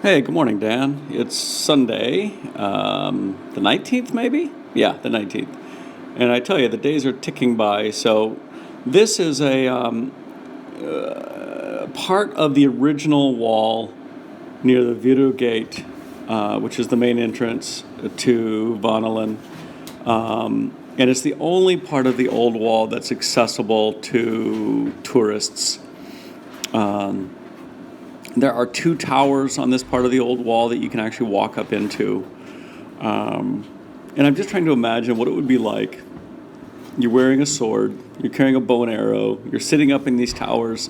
Hey, good morning, Dan. It's Sunday, the 19th, maybe? Yeah, the 19th. And I tell you, the days are ticking by. So, this is a part of the original wall near the Viru Gate, which is the main entrance to Vanalinn. And it's the only part of the old wall that's accessible to tourists. There are two towers on this part of the old wall that you can actually walk up into. And I'm just trying to imagine what it would be like. You're wearing a sword, you're carrying a bow and arrow, you're sitting up in these towers.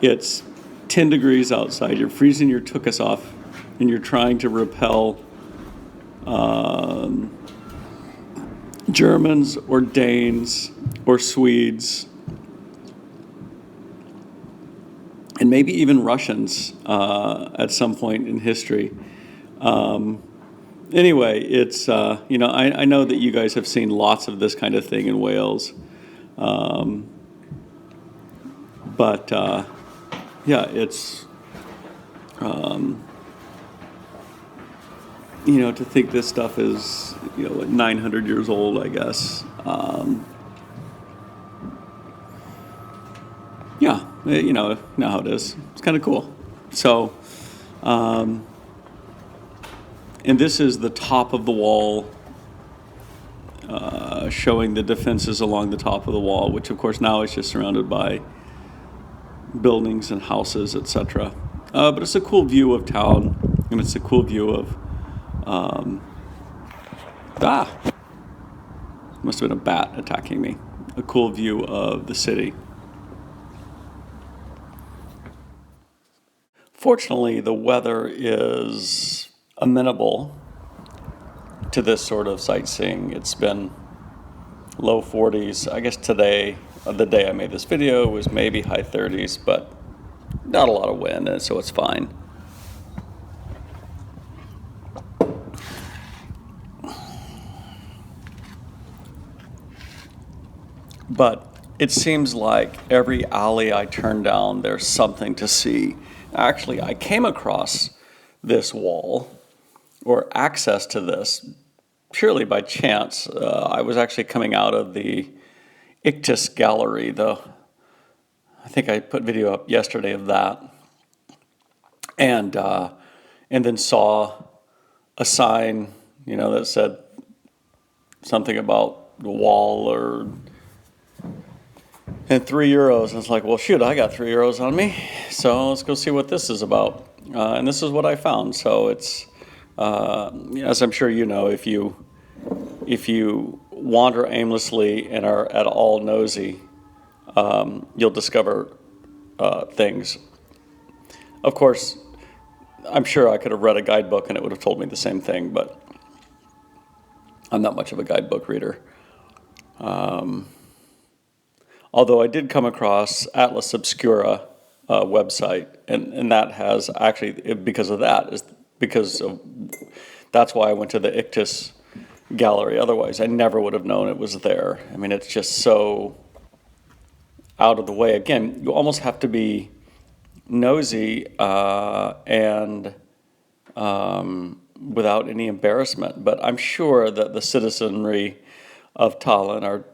It's 10 degrees outside, you're freezing your tuchus off, and you're trying to repel Germans or Danes or Swedes and maybe even Russians at some point in history. Anyway, it's, I know that you guys have seen lots of this kind of thing in Wales. But it's, to think this stuff is, 900 years old, I guess. You know how it is. It's kind of cool. So, and this is the top of the wall, showing the defenses along the top of the wall, which of course now is just surrounded by buildings and houses, etc. But it's a cool view of town, and it's a cool view of, must have been a bat attacking me. A cool view of the city. Fortunately, the weather is amenable to this sort of sightseeing. It's been low 40s. I guess today, the day I made this video, was maybe high 30s, but not a lot of wind, and so it's fine. But it seems like every alley I turn down, there's something to see. Actually, I came across this wall, or access to this, purely by chance. I was actually coming out of the Ictus Gallery, I think I put video up yesterday of that, and then saw a sign, that said something about the wall and €3. And it's like, well, shoot, I got €3 on me, so let's go see what this is about. And this is what I found. So it's, as I'm sure you know, if you wander aimlessly and are at all nosy, you'll discover things. Of course, I'm sure I could have read a guidebook and it would have told me the same thing, but I'm not much of a guidebook reader. Although I did come across Atlas Obscura website, and that has actually, because of that, that's why I went to the Ictus Gallery. Otherwise, I never would have known it was there. I mean, it's just so out of the way. Again, you almost have to be nosy and without any embarrassment. But I'm sure that the citizenry of Tallinn are,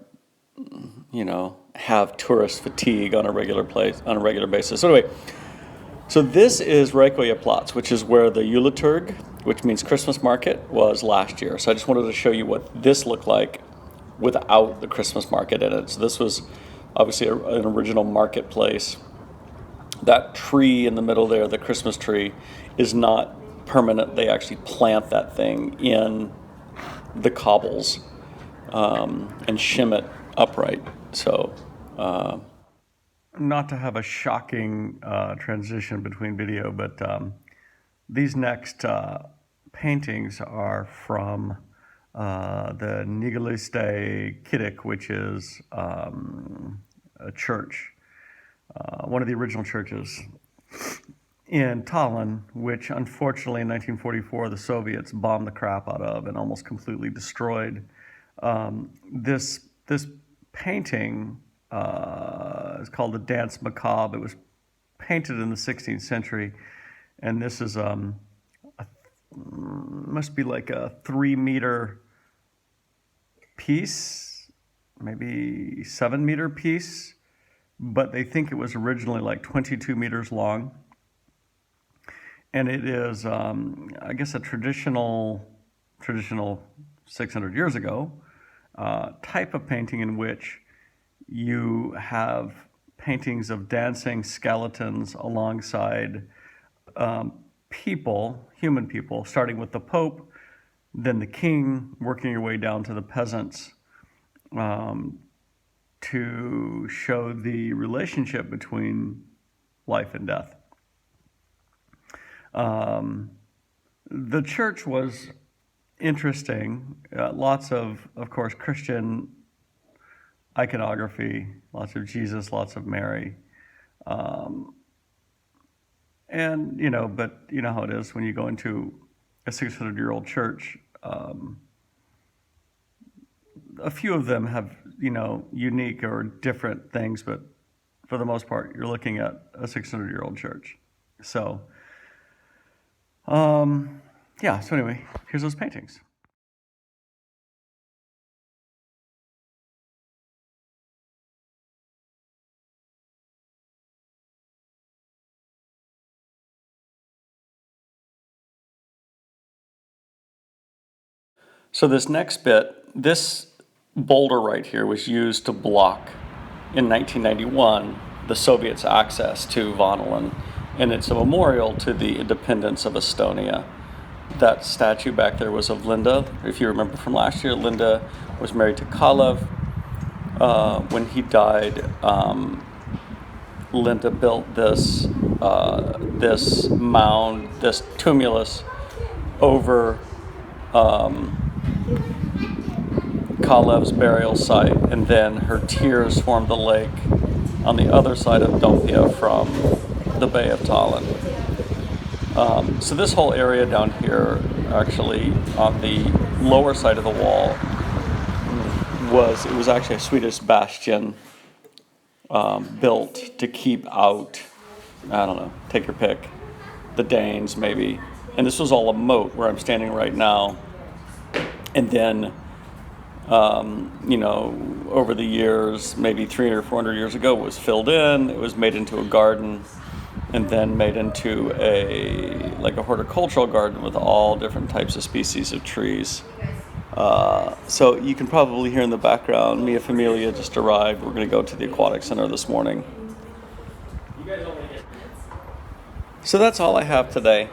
have tourist fatigue on a regular basis. So anyway, so this is Reykjavik, which is where the Jólatorg, which means Christmas market, was last year. So I just wanted to show you what this looked like without the Christmas market in it. So this was obviously an original marketplace. That tree in the middle there, the Christmas tree, is not permanent. They actually plant that thing in the cobbles and shim it upright. So, not to have a shocking transition between video, but these next paintings are from the Nigaliste Kiddick, which is a church, one of the original churches in Tallinn, which unfortunately in 1944 the Soviets bombed the crap out of and almost completely destroyed. This painting is called the Dance Macabre. It was painted in the 16th century, And this is must be like a 3-meter piece, maybe 7-meter piece, but they think it was originally like 22 meters long. And it is, I guess, a traditional 600 years ago type of painting in which you have paintings of dancing skeletons alongside people, human people, starting with the Pope, then the king, working your way down to the peasants, to show the relationship between life and death. The church was interesting. Lots of course, Christian iconography, lots of Jesus, lots of Mary. And, but you know how it is when you go into a 600-year-old church. A few of them have, unique or different things, but for the most part, you're looking at a 600-year-old church. So, so anyway, here's those paintings. So this next bit, this boulder right here was used to block, in 1991, the Soviets' access to Vanalinn, and it's a memorial to the independence of Estonia. That statue back there was of Linda. If you remember from last year, Linda was married to Kalev. When he died, Linda built this mound, this tumulus over Kalev's burial site, and then her tears formed the lake on the other side of Dompia from the Bay of Tallinn. So this whole area down here, actually on the lower side of the wall, was actually a Swedish bastion built to keep out, I don't know, take your pick, the Danes maybe. And this was all a moat where I'm standing right now. And then, over the years, maybe 300 or 400 years ago, it was filled in, it was made into a garden, and then made into a horticultural garden with all different types of species of trees. So you can probably hear in the background, Mia Familia just arrived. We're going to go to the Aquatic Center this morning. So that's all I have today.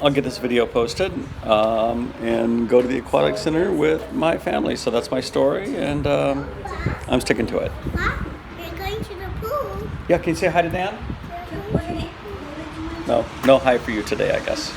I'll get this video posted and go to the Aquatic Center with my family. So that's my story, and I'm sticking to it. Huh? You're going to the pool. Yeah, can you say hi to Dan? No hi for you today, I guess.